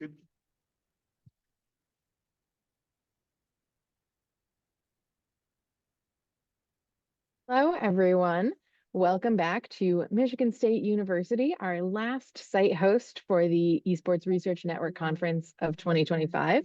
Good. Hello, everyone. Welcome back to Michigan State University, our last site host for the Esports Research Network Conference of 2025.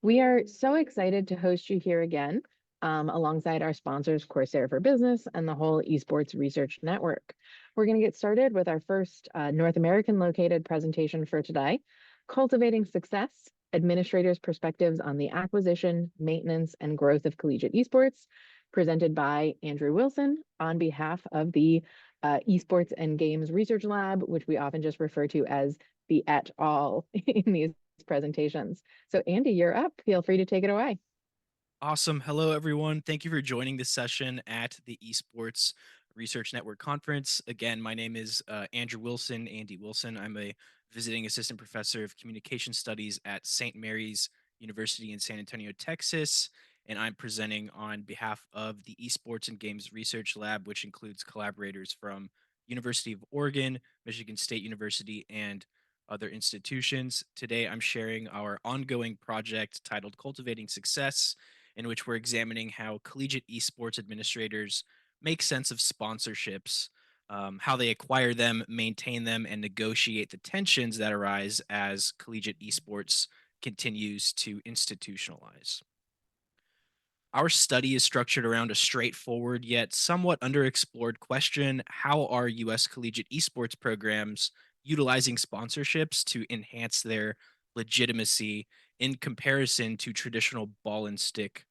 We are so excited to host you here again, alongside our sponsors, Corsair for Business and the whole Esports Research Network. We're going to get started with our first North American located presentation for today, Cultivating Success, Administrators' Perspectives on the Acquisition, Maintenance, and Growth of Collegiate Esports, presented by Andrew Wilson on behalf of the Esports and Games Research Lab, which we often just refer to as the et al. In these presentations. So Andy, you're up. Feel free to take it away. Awesome. Hello, everyone. Thank you for joining this session at the Esports Research Network Conference. Again, my name is Andrew Wilson, Andy Wilson. I'm a visiting assistant professor of communication studies at St. Mary's University in San Antonio, Texas, and I'm presenting on behalf of the Esports and Games Research Lab, which includes collaborators from University of Oregon, Michigan State University, and other institutions. Today, I'm sharing our ongoing project titled Cultivating Success, in which we're examining how collegiate esports administrators make sense of sponsorships, how they acquire them, maintain them, and negotiate the tensions that arise as collegiate esports continues to institutionalize. Our study is structured around a straightforward yet somewhat underexplored question: how are US collegiate esports programs utilizing sponsorships to enhance their legitimacy in comparison to traditional ball and stick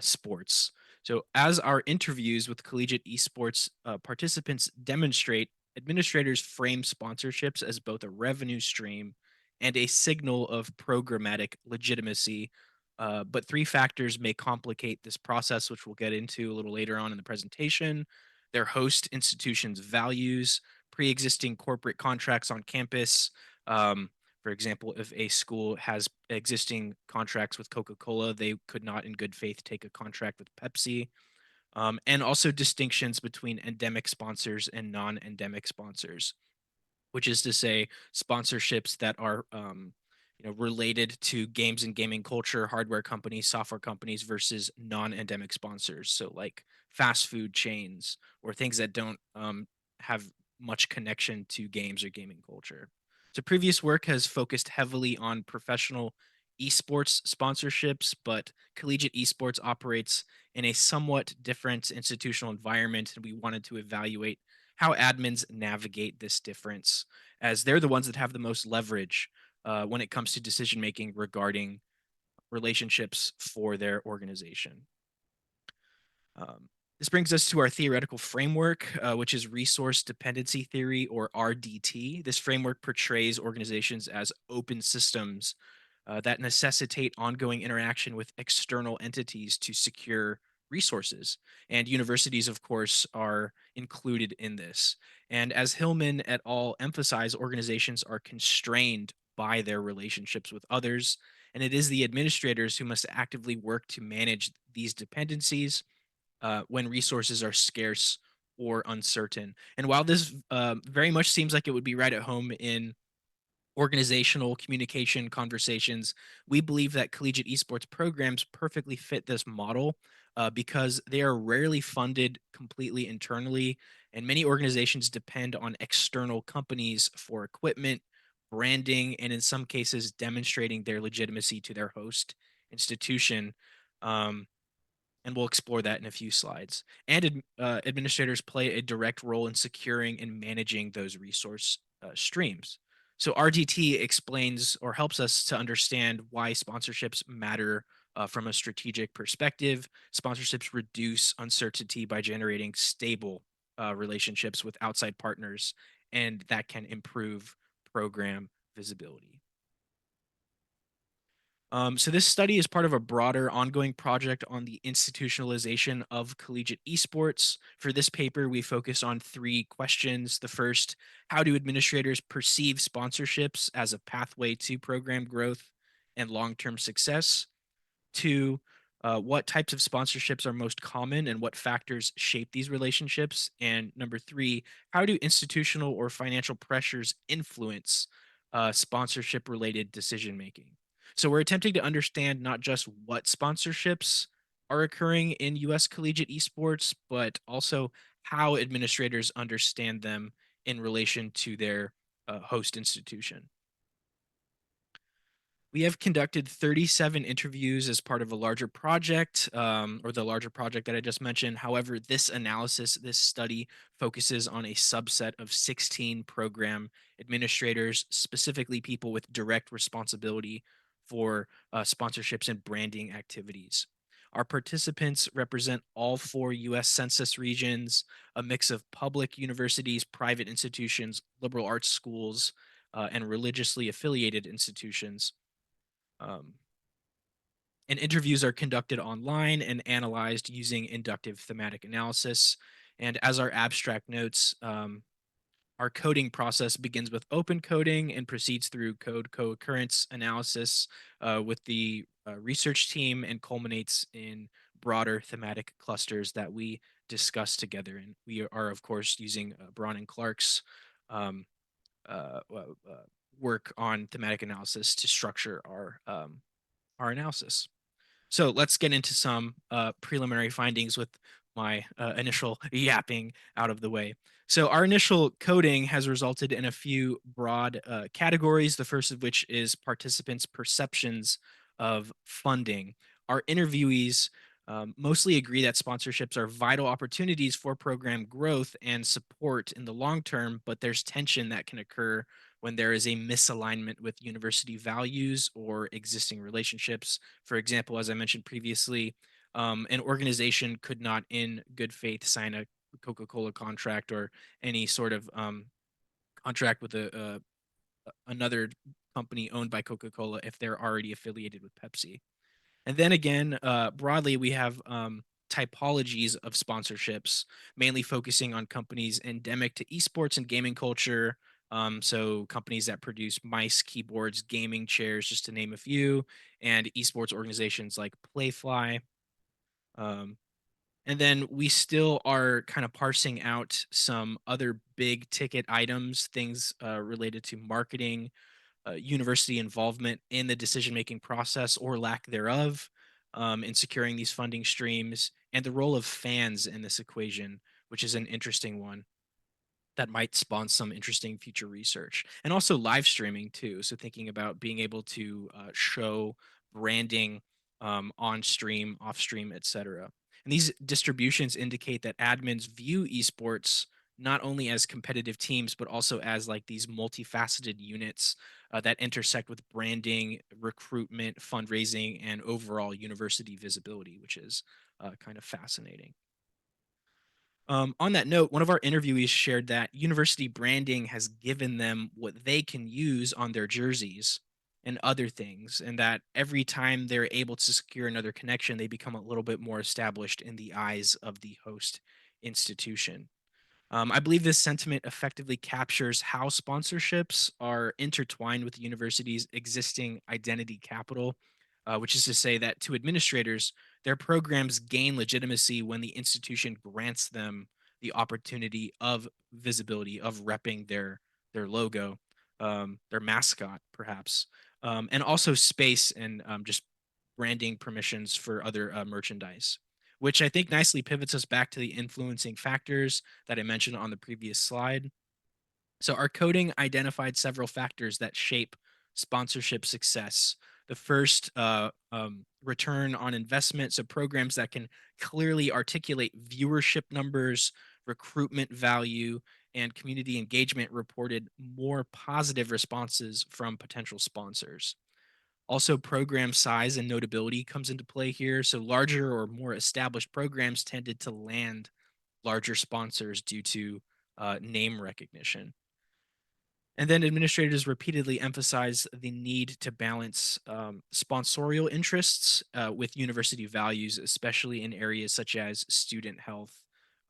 sports? So, as our interviews with collegiate esports participants demonstrate, administrators frame sponsorships as both a revenue stream and a signal of programmatic legitimacy, but three factors may complicate this process, which we'll get into a little later on in the presentation: their host institution's values, pre-existing corporate contracts on campus. For example, if a school has existing contracts with Coca-Cola, they could not in good faith take a contract with Pepsi. And also distinctions between endemic sponsors and non-endemic sponsors, which is to say sponsorships that are related to games and gaming culture, hardware companies, software companies, versus non-endemic sponsors, so like fast food chains or things that don't have much connection to games or gaming culture. So previous work has focused heavily on professional esports sponsorships, but collegiate esports operates in a somewhat different institutional environment, and we wanted to evaluate how admins navigate this difference, as they're the ones that have the most leverage when it comes to decision making regarding relationships for their organization. This brings us to our theoretical framework, which is resource dependency theory, or RDT. This framework portrays organizations as open systems that necessitate ongoing interaction with external entities to secure resources. And universities, of course, are included in this. And as Hillman et al. Emphasize, organizations are constrained by their relationships with others, and it is the administrators who must actively work to manage these dependencies when resources are scarce or uncertain. And while this very much seems like it would be right at home in organizational communication conversations, we believe that collegiate esports programs perfectly fit this model because they are rarely funded completely internally, and many organizations depend on external companies for equipment, branding, and in some cases, demonstrating their legitimacy to their host institution. Um, and we'll explore that in a few slides. And administrators play a direct role in securing and managing those resource streams. So RDT explains or helps us to understand why sponsorships matter from a strategic perspective. Sponsorships reduce uncertainty by generating stable relationships with outside partners, and that can improve program visibility. So this study is part of a broader ongoing project on the institutionalization of collegiate esports. For this paper, we focus on three questions. The first: how do administrators perceive sponsorships as a pathway to program growth and long-term success? Two, what types of sponsorships are most common and what factors shape these relationships? And number three, how do institutional or financial pressures influence sponsorship related decision making. So we're attempting to understand not just what sponsorships are occurring in US collegiate esports, but also how administrators understand them in relation to their host institution. We have conducted 37 interviews as part of a larger project, or the larger project that I just mentioned. However, this analysis, this study focuses on a subset of 16 program administrators, specifically people with direct responsibility for sponsorships and branding activities. Our participants represent all four US Census regions, a mix of public universities, private institutions, liberal arts schools, and religiously affiliated institutions. Um, and interviews are conducted online and analyzed using inductive thematic analysis. And as our abstract notes, our coding process begins with open coding and proceeds through code co-occurrence analysis with the research team and culminates in broader thematic clusters that we discuss together. And we are, of course, using Braun and Clark's um, work on thematic analysis to structure our analysis. So let's get into some preliminary findings with my initial yapping out of the way. So our initial coding has resulted in a few broad categories, the first of which is participants' perceptions of funding. Our interviewees mostly agree that sponsorships are vital opportunities for program growth and support in the long term, but there's tension that can occur when there is a misalignment with university values or existing relationships. For example, as I mentioned previously, an organization could not, in good faith, sign a Coca-Cola contract or any sort of contract with another company owned by Coca-Cola if they're already affiliated with Pepsi. And then again, broadly, we have typologies of sponsorships, mainly focusing on companies endemic to esports and gaming culture. So companies that produce mice, keyboards, gaming chairs, just to name a few, and esports organizations like Playfly. Um, and then we still are kind of parsing out some other big ticket items, things related to marketing, university involvement in the decision making process or lack thereof in securing these funding streams, and the role of fans in this equation, which is an interesting one that might spawn some interesting future research. And also live streaming too. So thinking about being able to show branding on stream, off stream, etc. And these distributions indicate that admins view esports not only as competitive teams, but also as like these multifaceted units that intersect with branding, recruitment, fundraising, and overall university visibility, which is kind of fascinating. On that note, one of our interviewees shared that university branding has given them what they can use on their jerseys and other things, and that every time they're able to secure another connection, they become a little bit more established in the eyes of the host institution. I believe this sentiment effectively captures how sponsorships are intertwined with the university's existing identity capital, which is to say that to administrators, their programs gain legitimacy when the institution grants them the opportunity of visibility, of repping their logo, their mascot, perhaps, and also space and just branding permissions for other merchandise, which I think nicely pivots us back to the influencing factors that I mentioned on the previous slide. So, our coding identified several factors that shape sponsorship success. The first, return on investment. So, programs that can clearly articulate viewership numbers, recruitment value, and community engagement reported more positive responses from potential sponsors. Also, program size and notability comes into play here. So, larger or more established programs tended to land larger sponsors due to name recognition. And then administrators repeatedly emphasize the need to balance sponsorial interests with university values, especially in areas such as student health,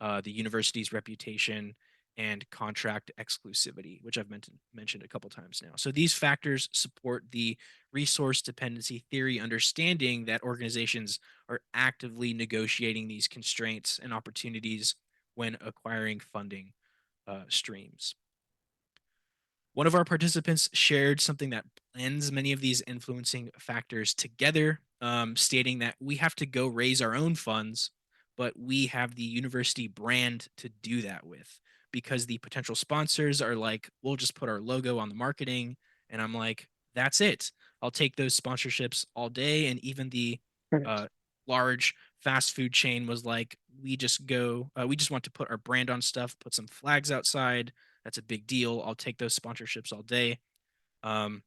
the university's reputation, and contract exclusivity, which I've mentioned a couple times now. So these factors support the resource dependency theory understanding that organizations are actively negotiating these constraints and opportunities when acquiring funding streams. One of our participants shared something that blends many of these influencing factors together, stating that we have to go raise our own funds, but we have the university brand to do that with because the potential sponsors are like, we'll just put our logo on the marketing. And I'm like, that's it. I'll take those sponsorships all day. And even the Perfect. uh, large fast food chain was like, we just want to put our brand on stuff, put some flags outside. That's a big deal. I'll take those sponsorships all day. Um,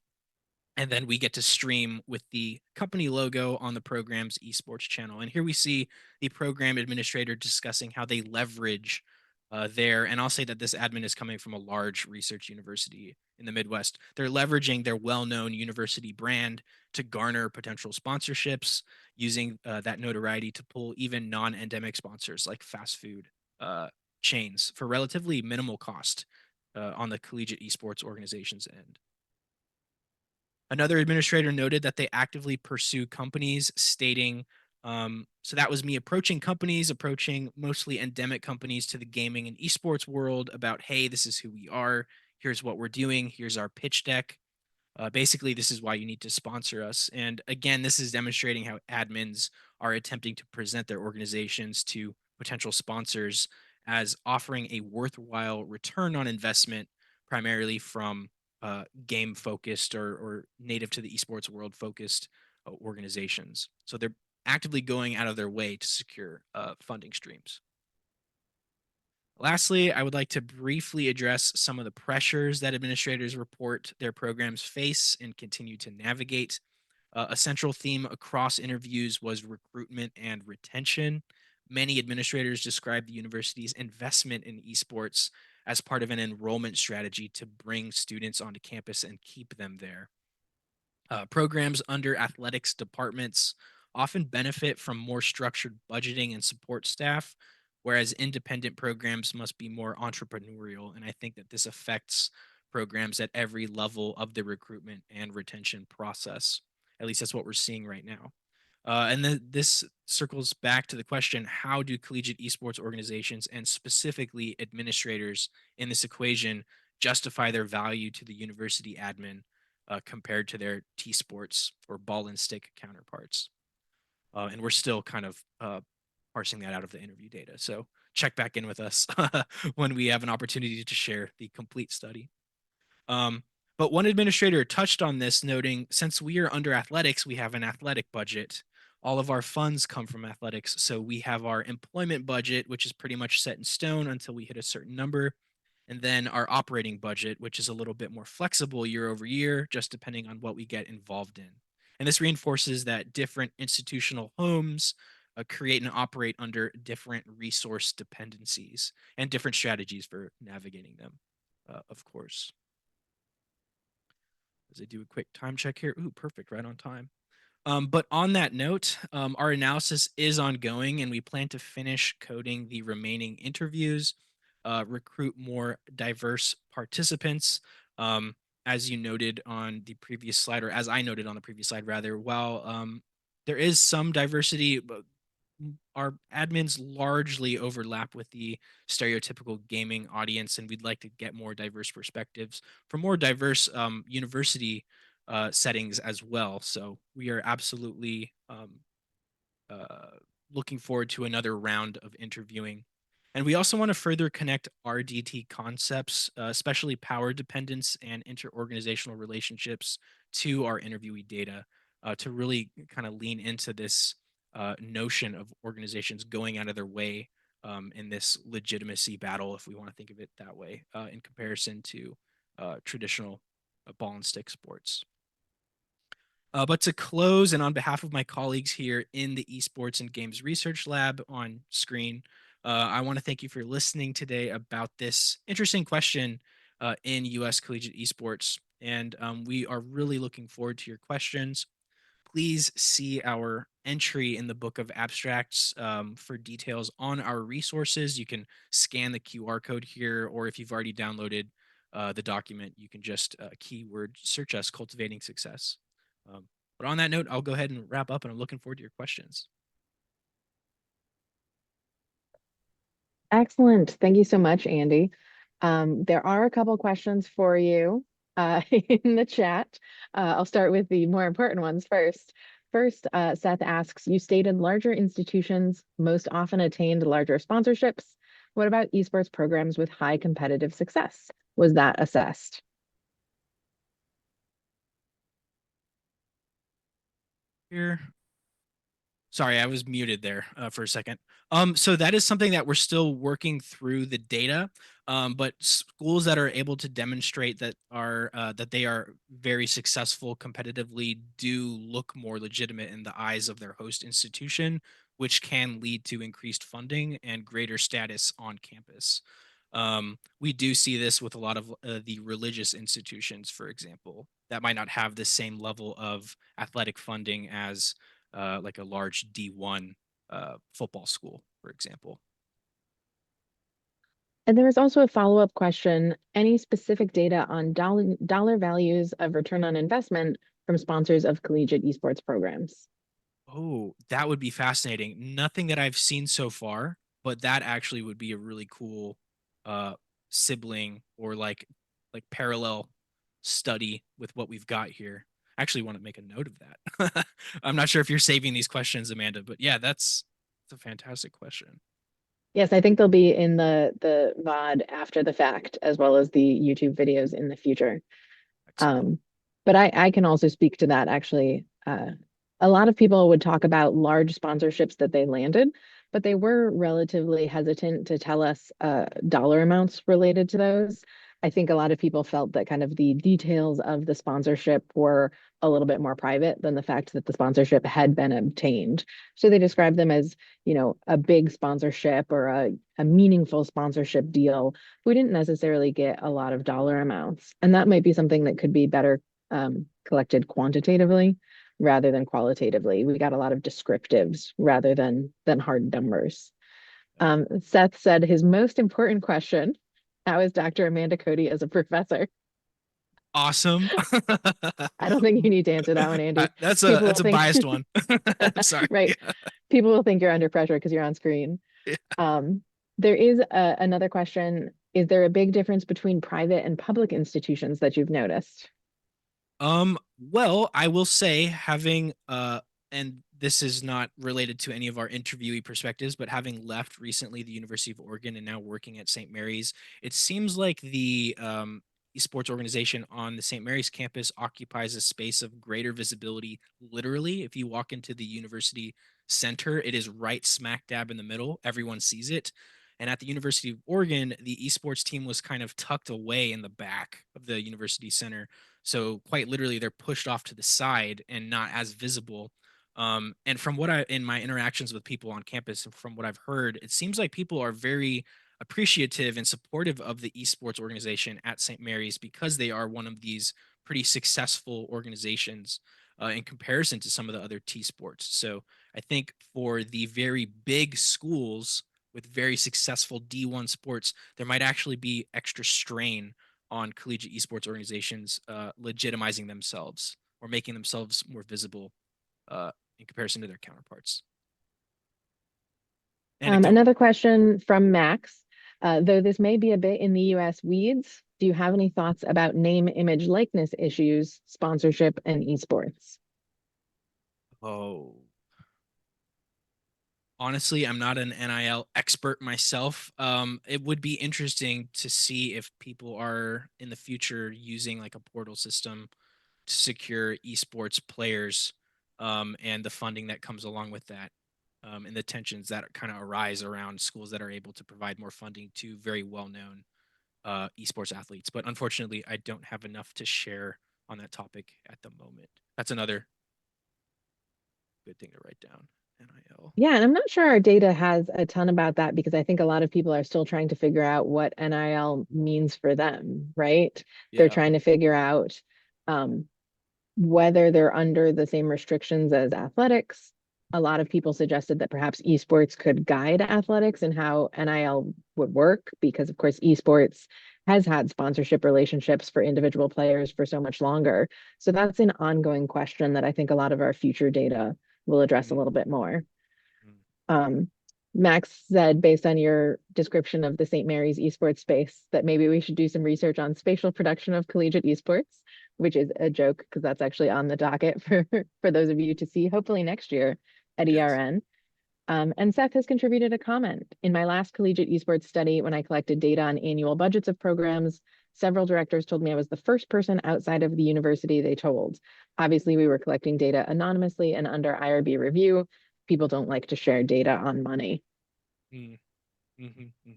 and then we get to stream with the company logo on the program's esports channel. And here we see the program administrator discussing how they leverage and I'll say that this admin is coming from a large research university in the Midwest. They're leveraging their well-known university brand to garner potential sponsorships, using that notoriety to pull even non-endemic sponsors like fast food uh, chains for relatively minimal cost on the collegiate esports organization's end. Another administrator noted that they actively pursue companies, stating, so that was me approaching companies, approaching mostly endemic companies to the gaming and esports world about, hey, this is who we are. Here's what we're doing. Here's our pitch deck. Basically, this is why you need to sponsor us. And again, this is demonstrating how admins are attempting to present their organizations to potential sponsors as offering a worthwhile return on investment, primarily from game focused or native to the esports world focused organizations. So they're actively going out of their way to secure funding streams. Lastly, I would like to briefly address some of the pressures that administrators report their programs face and continue to navigate. A central theme across interviews was recruitment and retention. Many administrators describe the university's investment in esports as part of an enrollment strategy to bring students onto campus and keep them there. Programs under athletics departments often benefit from more structured budgeting and support staff, whereas independent programs must be more entrepreneurial. And I think that this affects programs at every level of the recruitment and retention process. At least that's what we're seeing right now. And then this circles back to the question: how do collegiate esports organizations and specifically administrators in this equation justify their value to the university admin compared to their T sports or ball and stick counterparts? And we're still kind of parsing that out of the interview data. So check back in with us when we have an opportunity to share the complete study. Um, but one administrator touched on this, noting since we are under athletics, we have an athletic budget. All of our funds come from athletics. So we have our employment budget, which is pretty much set in stone until we hit a certain number. And then our operating budget, which is a little bit more flexible year over year, just depending on what we get involved in. And this reinforces that different institutional homes create and operate under different resource dependencies and different strategies for navigating them, of course. As I do a quick time check here. Ooh, perfect, right on time. But on that note, our analysis is ongoing and we plan to finish coding the remaining interviews, recruit more diverse participants. Um, as you noted on the previous slide, or as I noted on the previous slide, rather, while there is some diversity, but our admins largely overlap with the stereotypical gaming audience, and we'd like to get more diverse perspectives from more diverse university settings as well. So we are absolutely uh, looking forward to another round of interviewing. And we also want to further connect RDT concepts, especially power dependence and interorganizational relationships, to our interviewee data to really kind of lean into this notion of organizations going out of their way in this legitimacy battle, if we want to think of it that way, in comparison to traditional ball and stick sports. But to close, and on behalf of my colleagues here in the Esports and Games Research Lab on screen, I want to thank you for listening today about this interesting question in US collegiate esports. And we are really looking forward to your questions. Please see our entry in the book of abstracts for details on our resources. You can scan the QR code here, or if you've already downloaded the document, you can just keyword search us, Cultivating Success. But on that note, I'll go ahead and wrap up, and I'm looking forward to your questions. Excellent. Thank you so much, Andy. There are a couple questions for you. in the chat. I'll start with the more important ones first. First, Seth asks, you stated larger institutions most often attained larger sponsorships. What about esports programs with high competitive success? Was that assessed? Here. Sorry, I was muted there for a second. So that is something that we're still working through the data. But schools that are able to demonstrate that they are very successful competitively do look more legitimate in the eyes of their host institution, which can lead to increased funding and greater status on campus. We do see this with a lot of the religious institutions, for example, that might not have the same level of athletic funding as like a large D1 football school, for example. And there was also a follow-up question, any specific data on dollar values of return on investment from sponsors of collegiate esports programs? Oh, that would be fascinating. Nothing that I've seen so far, but that actually would be a really cool uh sibling or like parallel study with what we've got here. I actually want to make a note of that. I'm not sure if you're saving these questions, Amanda, but yeah, that's a fantastic question. Yes, I think they'll be in the VOD after the fact, as well as the YouTube videos in the future. Excellent. But I can also speak to that actually. A lot of people would talk about large sponsorships that they landed, but they were relatively hesitant to tell us dollar amounts related to those. I think a lot of people felt that kind of the details of the sponsorship were a little bit more private than the fact that the sponsorship had been obtained. So they described them as, a big sponsorship or a meaningful sponsorship deal. We didn't necessarily get a lot of dollar amounts. And that might be something that could be better collected quantitatively rather than qualitatively. We got a lot of descriptives rather than hard numbers. Seth said his most important question, how is Dr. Amanda Cody as a professor? Awesome. I don't think you need to answer that one, Andy. That's a People will think, biased one. Sorry. right? Yeah. People will think you're under pressure because you're on screen. Yeah. There is another question. Is there a big difference between private and public institutions that you've noticed? Well, I will say having and this is not related to any of our interviewee perspectives, but having left recently the University of Oregon and now working at St. Mary's, it seems like the esports organization on the St. Mary's campus occupies a space of greater visibility. Literally, if you walk into the university center, it is right smack dab in the middle. Everyone sees it. And at the University of Oregon, the esports team was kind of tucked away in the back of the university center, so quite literally, they're pushed off to the side and not as visible. And from what in my interactions with people on campus and from what I've heard, it seems like people are very appreciative and supportive of the esports organization at St. Mary's because they are one of these pretty successful organizations in comparison to some of the other T sports. So I think for the very big schools with very successful D1 sports, there might actually be extra strain on collegiate esports organizations legitimizing themselves or making themselves more visible uh, in comparison to their counterparts. Anecdotally. Another question from Max. Though this may be a bit in the US weeds, do you have any thoughts about name, image, likeness issues, sponsorship, and esports? Oh, honestly, I'm not an NIL expert myself. It would be interesting to see if people are in the future using like a portal system to secure esports players, and the funding that comes along with that, and the tensions that kind of arise around schools that are able to provide more funding to very well-known esports athletes. But unfortunately, I don't have enough to share on that topic at the moment. That's another good thing to write down. NIL. Yeah, and I'm not sure our data has a ton about that because I think a lot of people are still trying to figure out what NIL means for them, right? They're Yeah. trying to figure out um, whether they're under the same restrictions as athletics. A lot of people suggested that perhaps esports could guide athletics and how NIL would work because, of course, esports has had sponsorship relationships for individual players for so much longer. So that's an ongoing question that I think a lot of our future data will address a little bit more. Mhm. Um, Max said, based on your description of the St. Mary's esports space, that maybe we should do some research on spatial production of collegiate esports, which is a joke because that's actually on the docket for those of you to see, hopefully next year at Yes. ERN. And Seth has contributed a comment. In my last collegiate esports study, when I collected data on annual budgets of programs, several directors told me I was the first person outside of the university they told. Obviously, we were collecting data anonymously and under IRB review. People don't like to share data on money. Mm, mhm, mhm.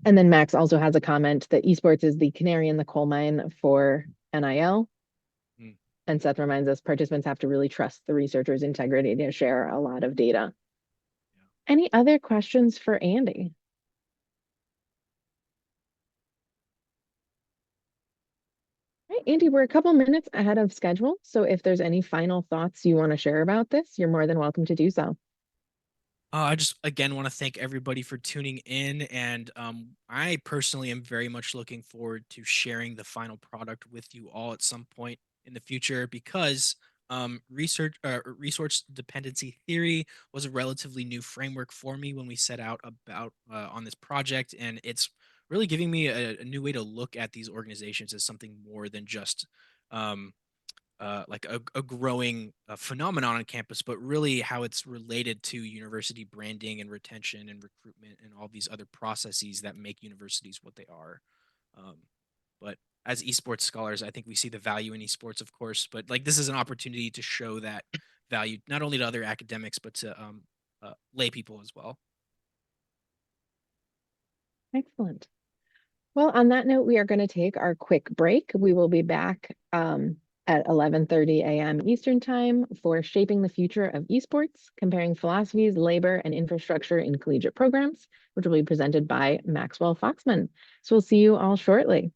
And then Max also has a comment that esports is the canary in the coal mine for NIL. Mm. And Seth reminds us participants have to really trust the researcher's integrity to share a lot of data. Yeah. Any other questions for Andy? Right, Andy, we're a couple minutes ahead of schedule. So if there's any final thoughts you want to share about this, you're more than welcome to do so. I just again want to thank everybody for tuning in, and I personally am very much looking forward to sharing the final product with you all at some point in the future because resource dependency theory was a relatively new framework for me when we set out about on this project, and it's really giving me a new way to look at these organizations as something more than just um, like a growing phenomenon on campus, but really how it's related to university branding and retention and recruitment and all these other processes that make universities what they are. Um, but as esports scholars, I think we see the value in esports, of course, but like this is an opportunity to show that value not only to other academics but to lay people as well. Excellent. Well, on that note, we are going to take our quick break. We will be back at 11:30 a.m. Eastern Time for Shaping the Future of Esports, Comparing Philosophies, Labor, and Infrastructure in Collegiate Programs, which will be presented by Maxwell Foxman. So we'll see you all shortly.